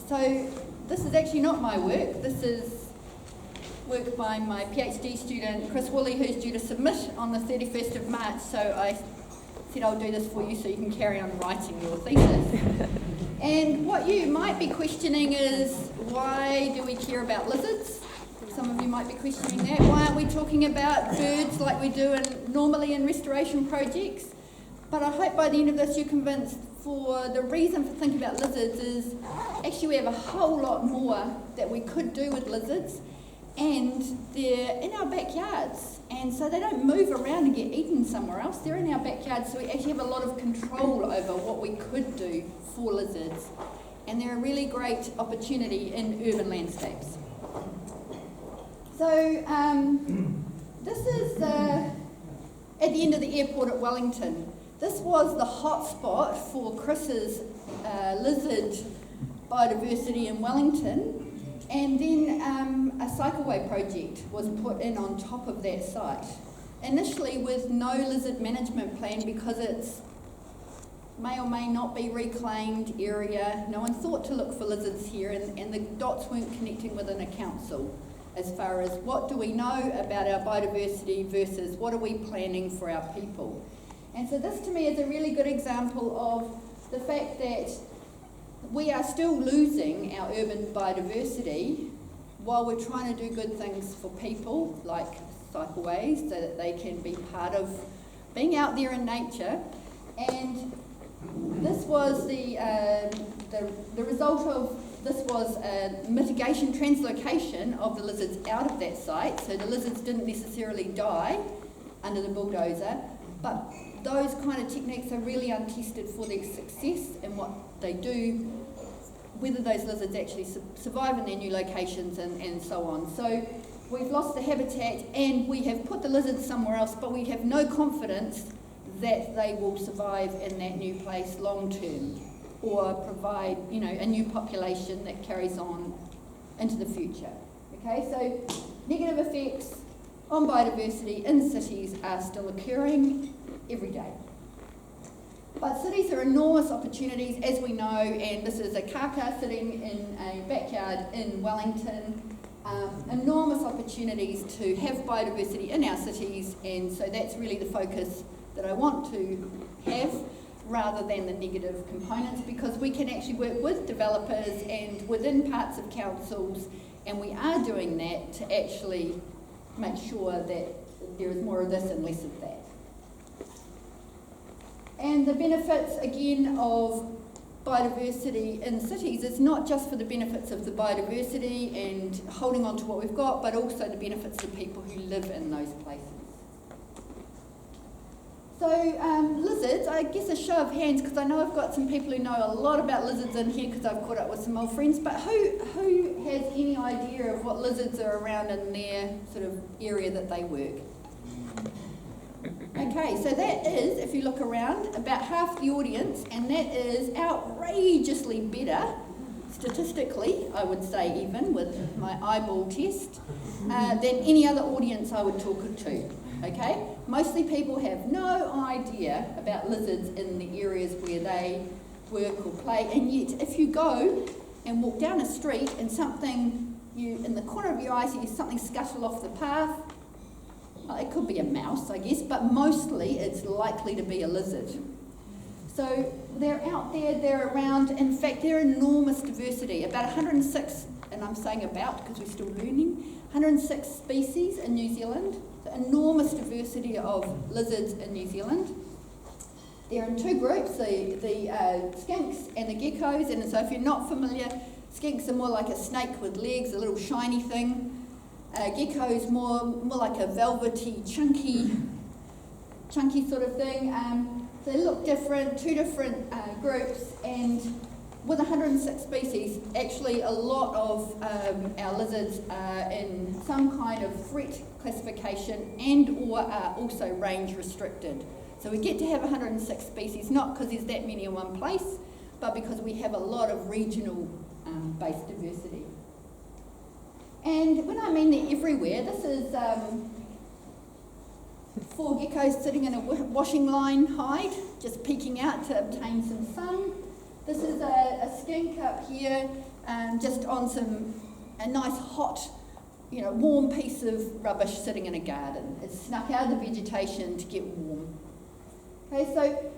So this is actually not my work. This is work by my PhD student, Chris Woolley, who's due to submit on the 31st of March. So I said I'll do this for you so you can carry on writing your thesis. And what you might be questioning is, why do we care about lizards? Some of you might be questioning that. Why aren't we talking about birds like we do normally in restoration projects? But I hope by the end of this you're convinced for the reason for thinking about lizards is actually we have a whole lot more that we could do with lizards, and they're in our backyards, and so they don't move around and get eaten somewhere else. They're in our backyards, so we actually have a lot of control over what we could do for lizards, and they're a really great opportunity in urban landscapes. So this is at the end of the airport at Wellington. This was the hotspot for Chris's lizard biodiversity in Wellington, and then a cycleway project was put in on top of that site. Initially with no lizard management plan because it's may or may not be reclaimed area. No one thought to look for lizards here, and the dots weren't connecting within a council as far as what do we know about our biodiversity versus what are we planning for our people. And so this to me is a really good example of the fact that we are still losing our urban biodiversity while we're trying to do good things for people like cycleways so that they can be part of being out there in nature. And this was the result of this was a mitigation translocation of the lizards out of that site, so the lizards didn't necessarily die under the bulldozer, but those kind of techniques are really untested for their success and what they do, whether those lizards actually survive in their new locations and so on. So we've lost the habitat and we have put the lizards somewhere else, but we have no confidence that they will survive in that new place long term or provide, a new population that carries on into the future. Okay, so negative effects on biodiversity in cities are still occurring every day. But cities are enormous opportunities, as we know, and this is a kaka sitting in a backyard in Wellington. Enormous opportunities to have biodiversity in our cities, and so that's really the focus that I want to have, rather than the negative components, because we can actually work with developers and within parts of councils, and we are doing that to actually make sure that there is more of this and less of that. And the benefits, again, of biodiversity in cities is not just for the benefits of the biodiversity and holding on to what we've got, but also the benefits of people who live in those places. So lizards, I guess a show of hands, because I know I've got some people who know a lot about lizards in here because I've caught up with some old friends, but who has any idea of what lizards are around in their sort of area that they work? Okay, so that is, if you look around, about half the audience, and that is outrageously better, statistically, I would say even, with my eyeball test, than any other audience I would talk to. Okay? Mostly people have no idea about lizards in the areas where they work or play, and yet if you go and walk down a street and in the corner of your eye see something scuttle off the path, well, it could be a mouse, I guess, but mostly it's likely to be a lizard. So they're out there, they're around. In fact, they're enormous diversity, about 106, and I'm saying about because we're still learning, 106 species in New Zealand. Enormous diversity of lizards in New Zealand. They're in two groups, the skinks and the geckos, and so if you're not familiar, skinks are more like a snake with legs, a little shiny thing. Geckos more like a velvety, chunky sort of thing. They look different, two different groups, and with 106 species, actually a lot of our lizards are in some kind of threat classification and or are also range restricted. So we get to have 106 species, not because there's that many in one place, but because we have a lot of regional based diversity. And when I mean they're everywhere, this is 4 geckos sitting in a washing line hide, just peeking out to obtain some sun. This is a skink up here, just on a nice hot, warm piece of rubbish sitting in a garden. It's snuck out of the vegetation to get warm. Okay, so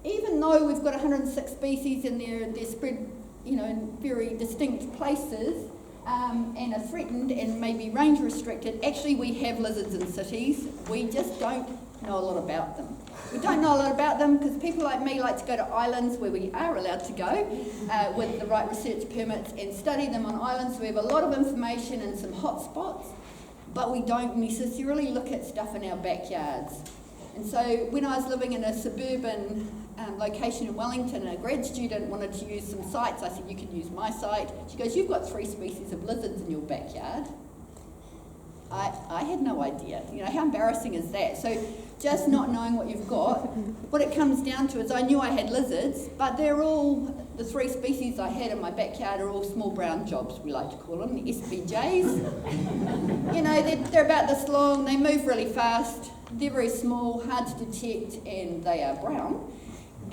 even though we've got 106 species and they're spread, in very distinct places, and are threatened and maybe range restricted, actually we have lizards in cities. We just don't know a lot about them. We don't know a lot about them because people like me like to go to islands where we are allowed to go with the right research permits and study them on islands. So we have a lot of information and some hot spots, but we don't necessarily look at stuff in our backyards. And so when I was living in a suburban location in Wellington, a grad student wanted to use some sites. I said, you can use my site. She goes, you've got 3 species of lizards in your backyard. I had no idea. How embarrassing is that? So just not knowing what you've got, what it comes down to is I knew I had lizards, but the 3 species I had in my backyard are all small brown jobs, we like to call them, the SBJs. They're about this long, they move really fast, they're very small, hard to detect, and they are brown.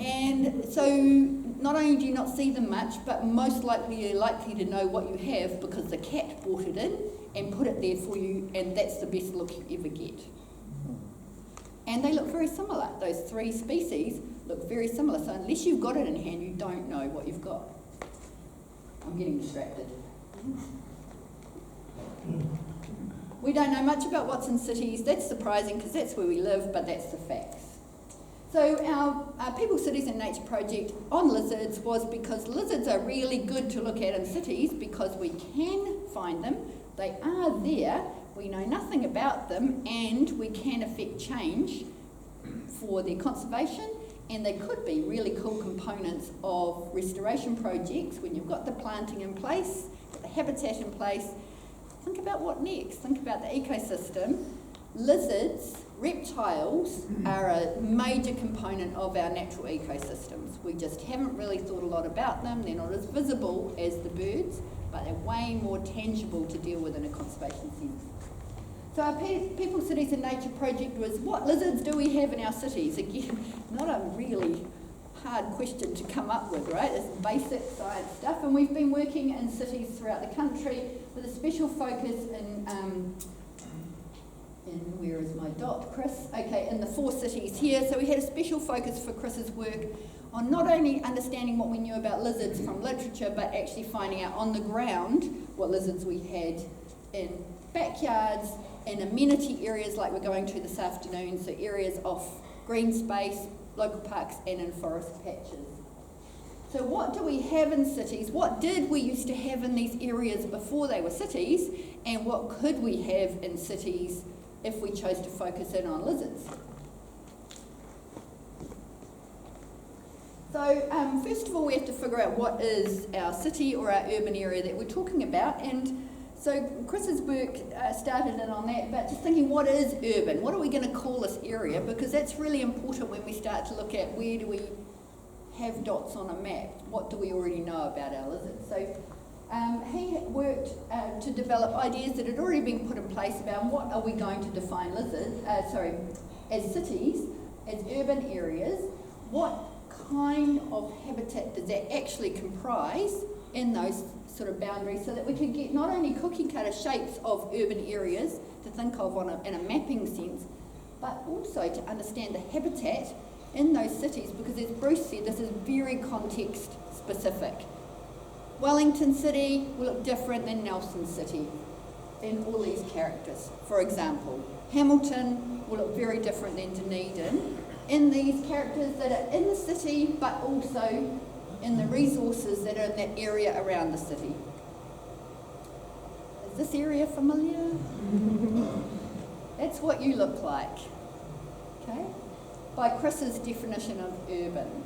And so not only do you not see them much, but most likely you're likely to know what you have because the cat brought it in and put it there for you, and that's the best look you ever get. And they look very similar. Those 3 species look very similar. So unless you've got it in hand, you don't know what you've got. I'm getting distracted. We don't know much about what's in cities. That's surprising because that's where we live, but that's the facts. So our People, Cities and Nature project on lizards was because lizards are really good to look at in cities because we can find them. They are there. We know nothing about them, and we can affect change for their conservation, and they could be really cool components of restoration projects when you've got the planting in place, got the habitat in place. Think about what next. Think about the ecosystem. Lizards, reptiles are a major component of our natural ecosystems. We just haven't really thought a lot about them. They're not as visible as the birds, but they're way more tangible to deal with in a conservation sense. So our People, Cities and Nature project was, what lizards do we have in our cities? Again, not a really hard question to come up with, right? It's basic science stuff, and we've been working in cities throughout the country with a special focus in where is my dot, Chris? Okay, in the 4 cities here. So we had a special focus for Chris's work on not only understanding what we knew about lizards from literature, but actually finding out on the ground what lizards we had in backyards, in amenity areas like we're going to this afternoon, so areas off green space, local parks, and in forest patches. So what do we have in cities? What did we used to have in these areas before they were cities? And what could we have in cities if we chose to focus in on lizards? So first of all, we have to figure out what is our city or our urban area that we're talking about. And so Chris's work started in on that, but just thinking, what is urban? What are we going to call this area? Because that's really important when we start to look at where do we have dots on a map. What do we already know about our lizards? So he worked to develop ideas that had already been put in place about what are we going to define lizards, as cities, as urban areas. What kind of habitat does that actually comprise in those sort of boundaries, so that we could get not only cookie cutter shapes of urban areas to think of in a mapping sense, but also to understand the habitat in those cities, because as Bruce said, this is very context specific. Wellington City will look different than Nelson City in all these characters. For example, Hamilton will look very different than Dunedin in these characters that are in the city, but also in the resources that are in that area around the city. Is this area familiar? That's what you look like, okay? By Chris's definition of urban.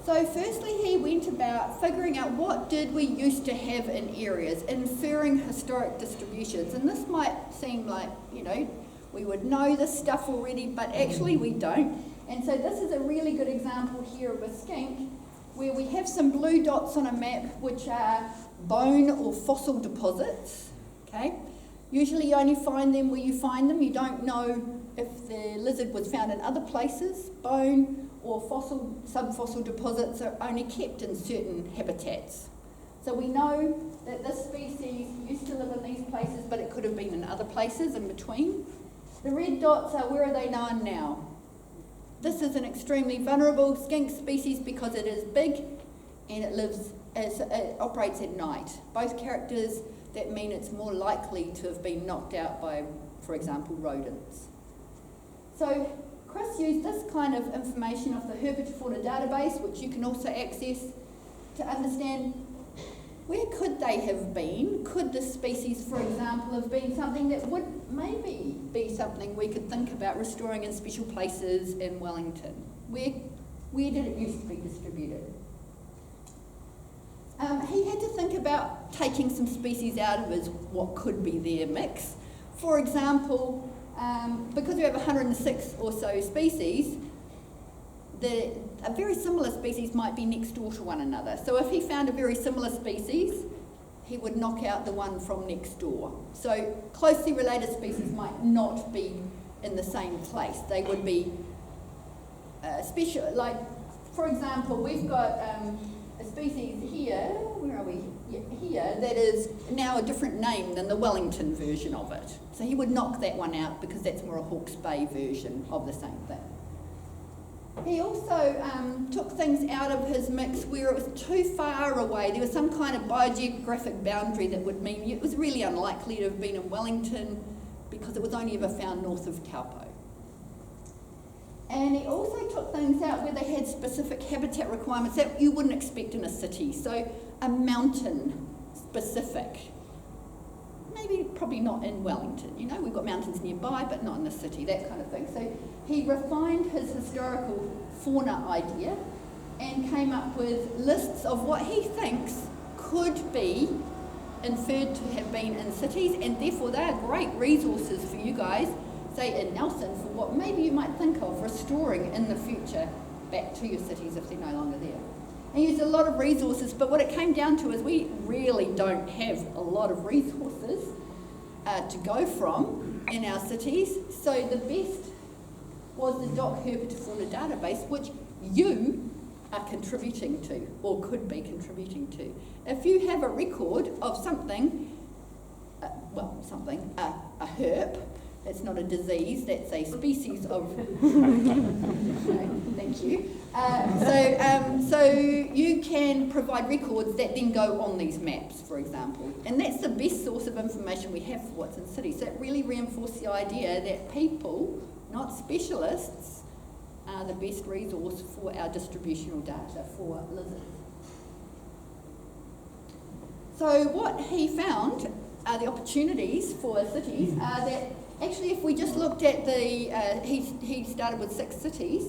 So firstly, he went about figuring out what did we used to have in areas, inferring historic distributions. And this might seem like, we would know this stuff already, but actually we don't. And so this is a really good example here of a skink, where we have some blue dots on a map, which are bone or fossil deposits, okay? Usually you only find them where you find them. You don't know if the lizard was found in other places, bone or fossil, subfossil deposits are only kept in certain habitats. So we know that this species used to live in these places, but it could have been in other places in between. The red dots are where are they known now. This is an extremely vulnerable skink species because it is big and it operates at night. Both characters that mean it's more likely to have been knocked out by, for example, rodents. So Chris used this kind of information off the herpetofauna database, which you can also access, to understand where could they have been? Could this species, for example, have been something that would maybe be something we could think about restoring in special places in Wellington? Where did it used to be distributed? He had to think about taking some species out of his what could be their mix. For example, because we have 106 or so species, a very similar species might be next door to one another. So if he found a very similar species, he would knock out the one from next door. So closely related species might not be in the same place. They would be special. Like, for example, we've got a species here, where are we? Yeah, here, that is now a different name than the Wellington version of it. So he would knock that one out because that's more a Hawke's Bay version of the same thing. He also took things out of his mix where it was too far away. There was some kind of biogeographic boundary that would mean it was really unlikely to have been in Wellington because it was only ever found north of Taupo. And he also took things out where they had specific habitat requirements that you wouldn't expect in a city. So a mountain specific. Maybe probably not in Wellington, you know, we've got mountains nearby but not in the city, that kind of thing. So he refined his historical fauna idea and came up with lists of what he thinks could be inferred to have been in cities, and therefore they are great resources for you guys, say in Nelson, for what maybe you might think of restoring in the future back to your cities if they're no longer there. He used a lot of resources, but what it came down to is we really don't have a lot of resources to go from in our cities. So the best was the Doc Herpetofauna database, which you are contributing to, or could be contributing to. If you have a record of something, a herp, that's not a disease, that's a species of... Thank you. So you can provide records that then go on these maps, for example. And that's the best source of information we have for what's in cities. So it really reinforced the idea that people, not specialists, are the best resource for our distributional data for lizards. So what he found are the opportunities for cities are that actually if we just looked at the, he started with 6 cities.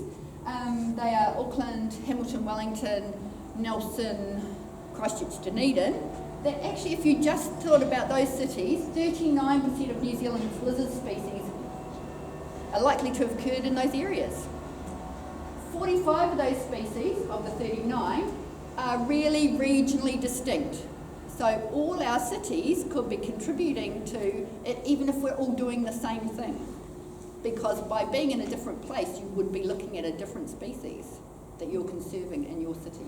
They are Auckland, Hamilton, Wellington, Nelson, Christchurch, Dunedin. That actually if you just thought about those cities, 39% of New Zealand's lizard species are likely to have occurred in those areas. 45 of those species, of the 39, are really regionally distinct. So all our cities could be contributing to it, even if we're all doing the same thing. Because by being in a different place, you would be looking at a different species that you're conserving in your city.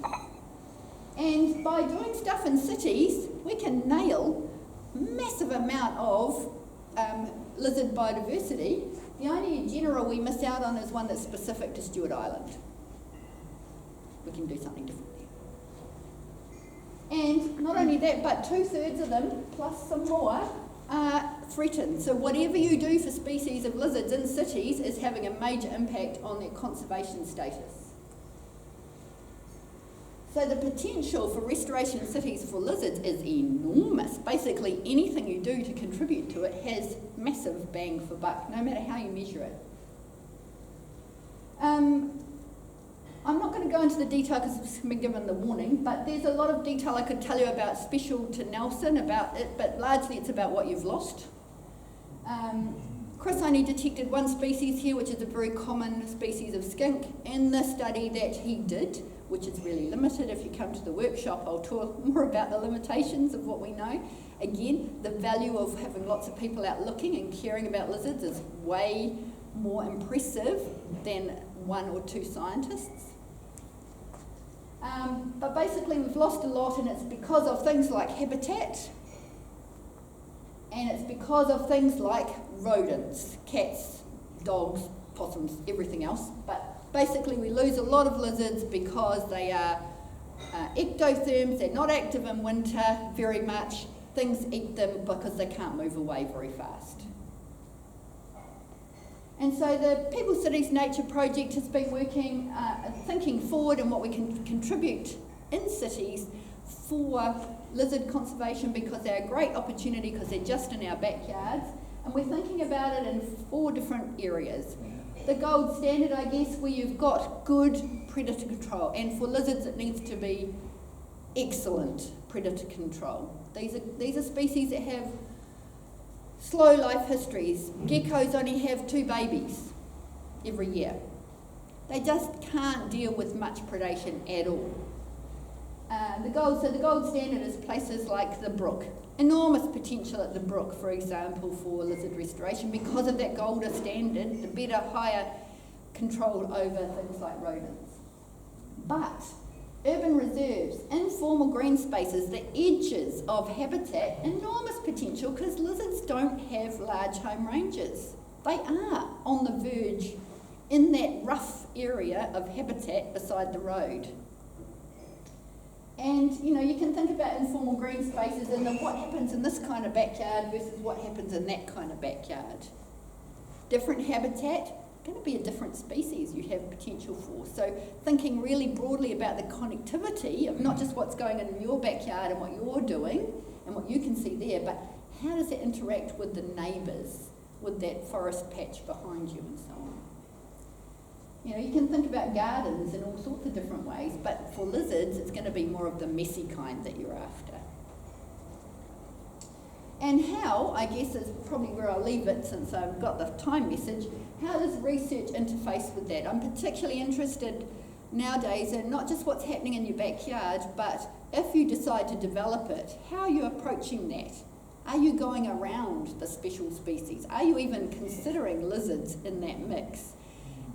And by doing stuff in cities, we can nail massive amount of lizard biodiversity. The only general we miss out on is one that's specific to Stewart Island. We can do something different there. And not only that, but 2/3 of them, plus some more, are threatened. So whatever you do for species of lizards in cities is having a major impact on their conservation status. So the potential for restoration in cities for lizards is enormous. Basically anything you do to contribute to it has massive bang for buck, no matter how you measure it. I'm not going to go into the detail because I've been given the warning, but there's a lot of detail I could tell you about special to Nelson about it, but largely it's about what you've lost. Chris only detected 1 species here, which is a very common species of skink. In the study that he did, which is really limited, if you come to the workshop I'll talk more about the limitations of what we know. Again, the value of having lots of people out looking and caring about lizards is way more impressive than one or two scientists. But basically we've lost a lot, and it's because of things like habitat, and it's because of things like rodents, cats, dogs, possums, everything else. But basically we lose a lot of lizards because they are ectotherms, they're not active in winter very much. Things eat them because they can't move away very fast. And so the People Cities Nature Project has been working, thinking forward in what we can contribute in cities for lizard conservation, because they're a great opportunity because they're just in our backyards. And we're thinking about it in 4 different areas. The gold standard, I guess, where you've got good predator control. And for lizards, it needs to be excellent predator control. These are species that have slow life histories. Geckos only have 2 babies every year. They just can't deal with much predation at all. The gold standard is places like the brook. Enormous potential at the brook, for example, for lizard restoration because of that golder standard, the better, higher control over things like rodents. But urban reserves, informal green spaces, the edges of habitat, enormous potential because lizards don't have large home ranges. They are on the verge in that rough area of habitat beside the road. And you can think about informal green spaces and then what happens in this kind of backyard versus what happens in that kind of backyard. Different habitat, going to be a different species you have potential for. So thinking really broadly about the connectivity of not just what's going on in your backyard and what you're doing and what you can see there, but how does it interact with the neighbours, with that forest patch behind you and so on. You can think about gardens in all sorts of different ways, but for lizards it's going to be more of the messy kind that you're after. And how, I guess, is probably where I'll leave it since I've got the time message, how does research interface with that? I'm particularly interested nowadays in not just what's happening in your backyard, but if you decide to develop it, how are you approaching that? Are you going around the special species? Are you even considering lizards in that mix?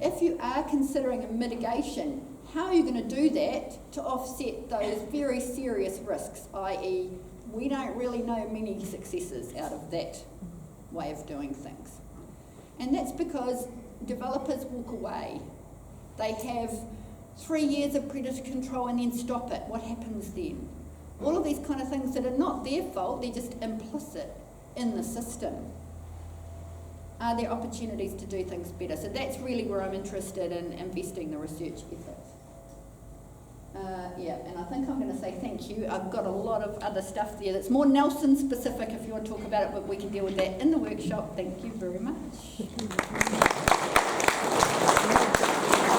If you are considering a mitigation, how are you going to do that to offset those very serious risks, i.e. we don't really know many successes out of that way of doing things. And that's because developers walk away. They have 3 years of predator control and then stop it. What happens then? All of these kind of things that are not their fault, they're just implicit in the system. Are there opportunities to do things better? So that's really where I'm interested in investing the research effort. And I think I'm going to say thank you. I've got a lot of other stuff there that's more Nelson specific if you want to talk about it, but we can deal with that in the workshop. Thank you very much.